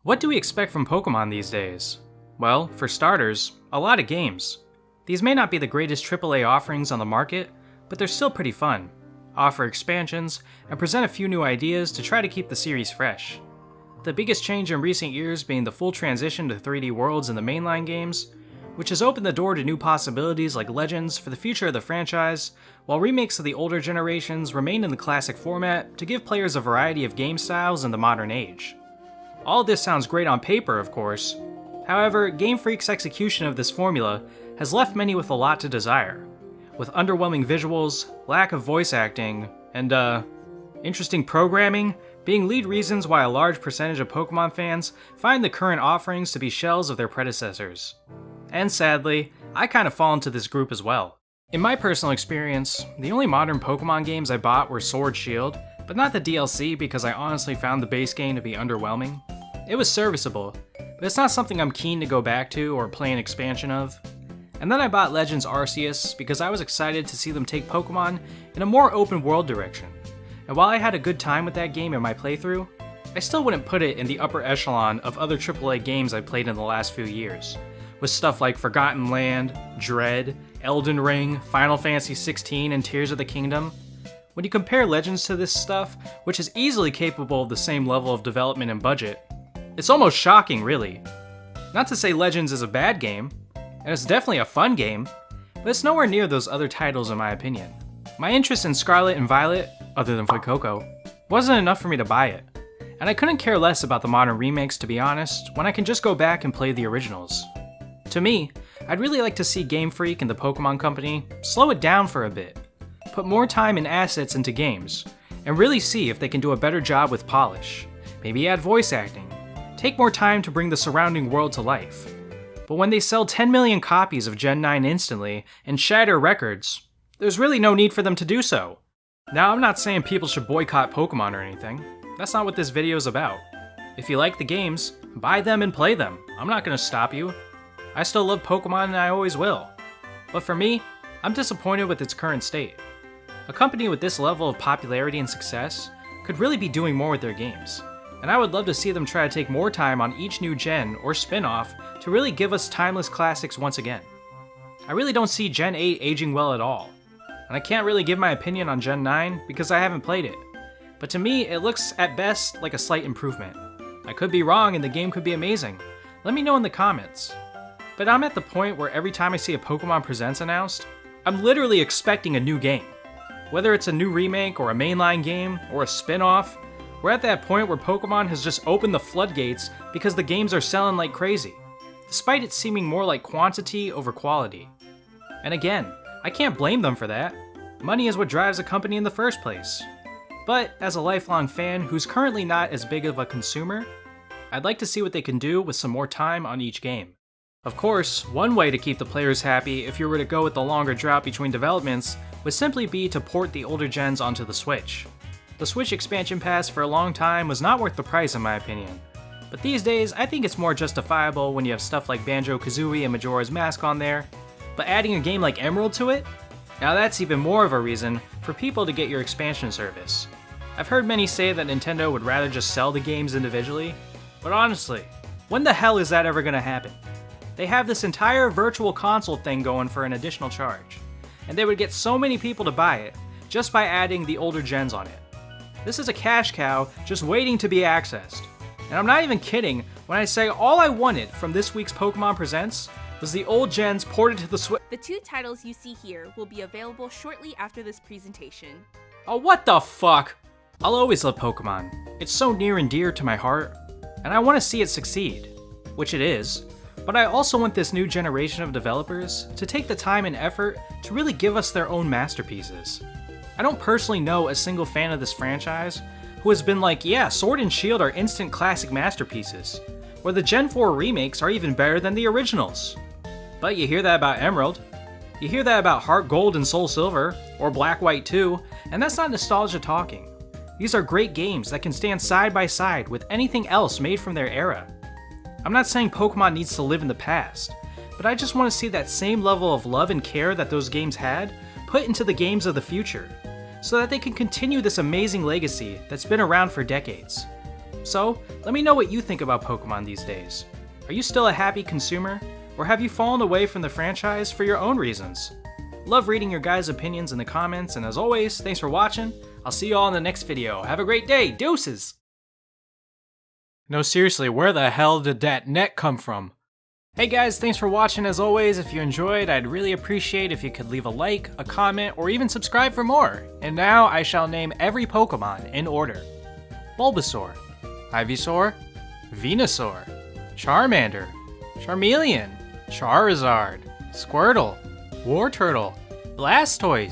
What do we expect from Pokemon these days? Well, for starters, a lot of games. These may not be the greatest AAA offerings on the market, but they're still pretty fun, offer expansions, and present a few new ideas to try to keep the series fresh. The biggest change in recent years being the full transition to 3D worlds in the mainline games, which has opened the door to new possibilities like Legends for the future of the franchise, while remakes of the older generations remain in the classic format to give players a variety of game styles in the modern age. All this sounds great on paper, of course. However, Game Freak's execution of this formula has left many with a lot to desire, with underwhelming visuals, lack of voice acting, and interesting programming being lead reasons why a large percentage of Pokemon fans find the current offerings to be shells of their predecessors. And sadly, I kind of fall into this group as well. In my personal experience, the only modern Pokemon games I bought were Sword Shield, but not the DLC because I honestly found the base game to be underwhelming. It was serviceable, but it's not something I'm keen to go back to or play an expansion of. And then I bought Legends Arceus because I was excited to see them take Pokemon in a more open world direction. And while I had a good time with that game in my playthrough, I still wouldn't put it in the upper echelon of other AAA games I played in the last few years, with stuff like Forgotten Land, Dread, Elden Ring, Final Fantasy XVI, and Tears of the Kingdom. When you compare Legends to this stuff, which is easily capable of the same level of development and budget, it's almost shocking, really. Not to say Legends is a bad game, and it's definitely a fun game, but it's nowhere near those other titles in my opinion. My interest in Scarlet and Violet, other than Fuecoco, wasn't enough for me to buy it, and I couldn't care less about the modern remakes to be honest, when I can just go back and play the originals. To me, I'd really like to see Game Freak and the Pokemon Company slow it down for a bit, put more time and assets into games, and really see if they can do a better job with polish, maybe add voice acting, take more time to bring the surrounding world to life. But when they sell 10 million copies of Gen 9 instantly and shatter records, there's really no need for them to do so. Now, I'm not saying people should boycott Pokemon or anything. That's not what this video is about. If you like the games, buy them and play them. I'm not gonna stop you. I still love Pokemon and I always will. But for me, I'm disappointed with its current state. A company with this level of popularity and success could really be doing more with their games, and I would love to see them try to take more time on each new gen or spin-off to really give us timeless classics once again. I really don't see Gen 8 aging well at all, and I can't really give my opinion on Gen 9 because I haven't played it, but to me it looks at best like a slight improvement. I could be wrong and the game could be amazing. Let me know in the comments. But I'm at the point where every time I see a Pokemon Presents announced, I'm literally expecting a new game. Whether it's a new remake or a mainline game or a spin-off, we're at that point where Pokemon has just opened the floodgates because the games are selling like crazy, despite it seeming more like quantity over quality. And again, I can't blame them for that. Money is what drives a company in the first place. But as a lifelong fan who's currently not as big of a consumer, I'd like to see what they can do with some more time on each game. Of course, one way to keep the players happy if you were to go with the longer drought between developments would simply be to port the older gens onto the Switch. The Switch expansion pass for a long time was not worth the price in my opinion, but these days I think it's more justifiable when you have stuff like Banjo-Kazooie and Majora's Mask on there, but adding a game like Emerald to it? Now that's even more of a reason for people to get your expansion service. I've heard many say that Nintendo would rather just sell the games individually, but honestly, when the hell is that ever gonna happen? They have this entire virtual console thing going for an additional charge, and they would get so many people to buy it just by adding the older gens on it. This is a cash cow just waiting to be accessed. And I'm not even kidding when I say all I wanted from this week's Pokemon Presents was the old gens ported to the Switch. The two titles you see here will be available shortly after this presentation. Oh, what the fuck? I'll always love Pokemon. It's so near and dear to my heart, and I want to see it succeed, which it is. But I also want this new generation of developers to take the time and effort to really give us their own masterpieces. I don't personally know a single fan of this franchise who has been like, yeah, Sword and Shield are instant classic masterpieces, or the Gen 4 remakes are even better than the originals. But you hear that about Emerald, you hear that about Heart Gold and Soul Silver, or Black White 2, and that's not nostalgia talking. These are great games that can stand side by side with anything else made from their era. I'm not saying Pokemon needs to live in the past, but I just want to see that same level of love and care that those games had put into the games of the future, so that they can continue this amazing legacy that's been around for decades. So, let me know what you think about Pokemon these days. Are you still a happy consumer, or have you fallen away from the franchise for your own reasons? Love reading your guys' opinions in the comments, and as always, thanks for watching. I'll see you all in the next video. Have a great day. Deuces! No, seriously, where the hell did that net come from? Hey guys, thanks for watching as always. If you enjoyed, I'd really appreciate if you could leave a like, a comment, or even subscribe for more. And now I shall name every Pokemon in order. Bulbasaur, Ivysaur, Venusaur, Charmander, Charmeleon, Charizard, Squirtle, Wartortle, Blastoise,